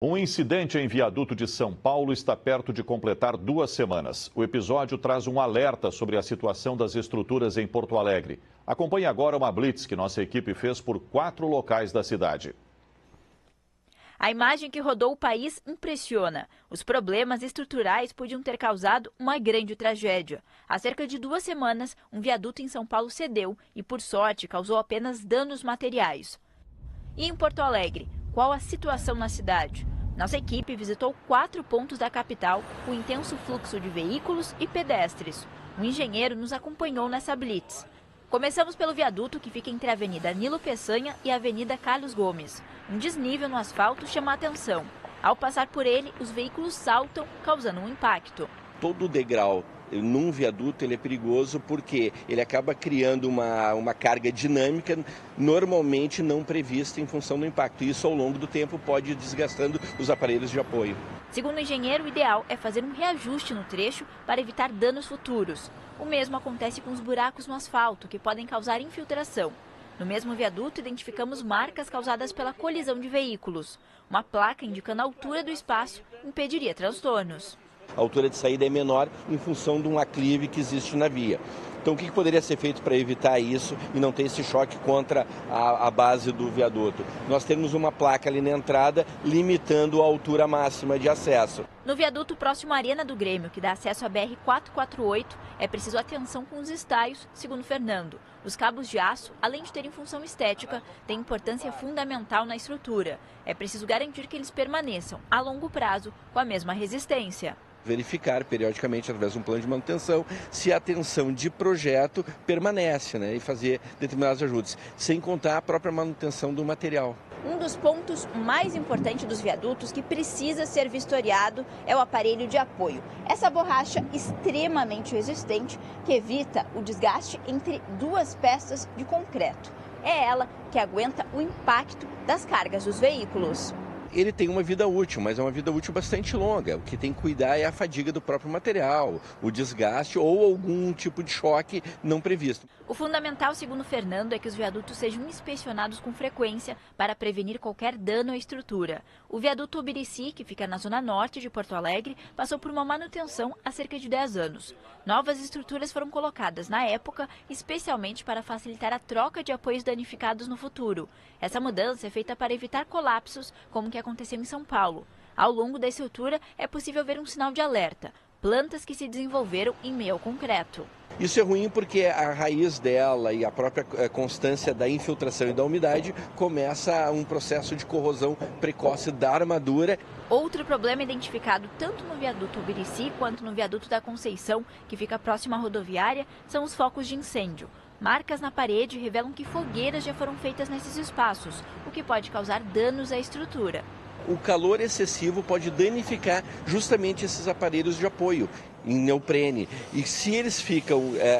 Um incidente em viaduto de São Paulo está perto de completar 2 semanas. O episódio traz um alerta sobre a situação das estruturas em Porto Alegre. Acompanhe agora uma blitz que nossa equipe fez por 4 locais da cidade. A imagem que rodou o país impressiona. Os problemas estruturais podiam ter causado uma grande tragédia. Há cerca de 2 semanas, um viaduto em São Paulo cedeu e, por sorte, causou apenas danos materiais. E em Porto Alegre, qual a situação na cidade? Nossa equipe visitou 4 pontos da capital com intenso fluxo de veículos e pedestres. Um engenheiro nos acompanhou nessa blitz. Começamos pelo viaduto que fica entre a Avenida Nilo Peçanha e a Avenida Carlos Gomes. Um desnível no asfalto chama a atenção. Ao passar por ele, os veículos saltam, causando um impacto. Todo degrau num viaduto ele é perigoso porque ele acaba criando uma carga dinâmica normalmente não prevista em função do impacto. E isso ao longo do tempo pode ir desgastando os aparelhos de apoio. Segundo o engenheiro, o ideal é fazer um reajuste no trecho para evitar danos futuros. O mesmo acontece com os buracos no asfalto, que podem causar infiltração. No mesmo viaduto, identificamos marcas causadas pela colisão de veículos. Uma placa indicando a altura do espaço impediria transtornos. A altura de saída é menor em função de um aclive que existe na via. Então, o que poderia ser feito para evitar isso e não ter esse choque contra a base do viaduto? Nós temos uma placa ali na entrada limitando a altura máxima de acesso. No viaduto próximo à Arena do Grêmio, que dá acesso à BR-448, é preciso atenção com os estaios, segundo Fernando. Os cabos de aço, além de terem função estética, têm importância fundamental na estrutura. É preciso garantir que eles permaneçam, a longo prazo, com a mesma resistência. Verificar periodicamente, através de um plano de manutenção, se a tensão de projeto permanece, e fazer determinados ajustes, sem contar a própria manutenção do material. Um dos pontos mais importantes dos viadutos que precisa ser vistoriado é o aparelho de apoio. Essa borracha extremamente resistente que evita o desgaste entre 2 peças de concreto. É ela que aguenta o impacto das cargas dos veículos. Ele tem uma vida útil, mas é uma vida útil bastante longa. O que tem que cuidar é a fadiga do próprio material, o desgaste ou algum tipo de choque não previsto. O fundamental, segundo Fernando, é que os viadutos sejam inspecionados com frequência para prevenir qualquer dano à estrutura. O viaduto Ubirici, que fica na zona norte de Porto Alegre, passou por uma manutenção há cerca de 10 anos. Novas estruturas foram colocadas na época, especialmente para facilitar a troca de apoios danificados no futuro. Essa mudança é feita para evitar colapsos, como o que aconteceu em São Paulo. Ao longo da estrutura, é possível ver um sinal de alerta: plantas que se desenvolveram em meio ao concreto. Isso é ruim porque a raiz dela e a própria constância da infiltração e da umidade começa um processo de corrosão precoce da armadura. Outro problema identificado tanto no viaduto Ubirici quanto no viaduto da Conceição, que fica próximo à rodoviária, são os focos de incêndio. Marcas na parede revelam que fogueiras já foram feitas nesses espaços, o que pode causar danos à estrutura. O calor excessivo pode danificar justamente esses aparelhos de apoio em neoprene. E se eles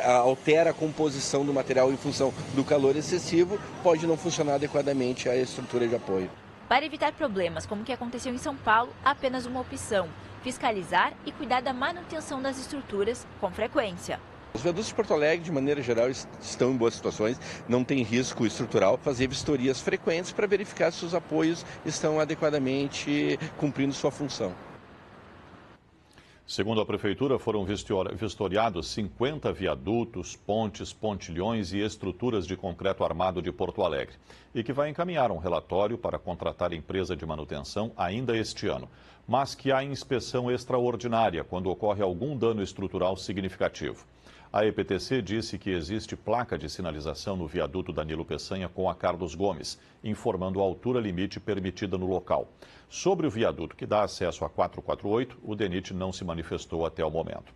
altera a composição do material em função do calor excessivo, pode não funcionar adequadamente a estrutura de apoio. Para evitar problemas como o que aconteceu em São Paulo, há apenas uma opção: fiscalizar e cuidar da manutenção das estruturas com frequência. Os viadutos de Porto Alegre, de maneira geral, estão em boas situações, não tem risco estrutural. Fazer vistorias frequentes para verificar se os apoios estão adequadamente cumprindo sua função. Segundo a Prefeitura, foram vistoriados 50 viadutos, pontes, pontilhões e estruturas de concreto armado de Porto Alegre, e que vai encaminhar um relatório para contratar empresa de manutenção ainda este ano, mas que há inspeção extraordinária quando ocorre algum dano estrutural significativo. A EPTC disse que existe placa de sinalização no viaduto Danilo Peçanha com a Carlos Gomes, informando a altura limite permitida no local. Sobre o viaduto que dá acesso a 448, o DENIT não se manifestou até o momento.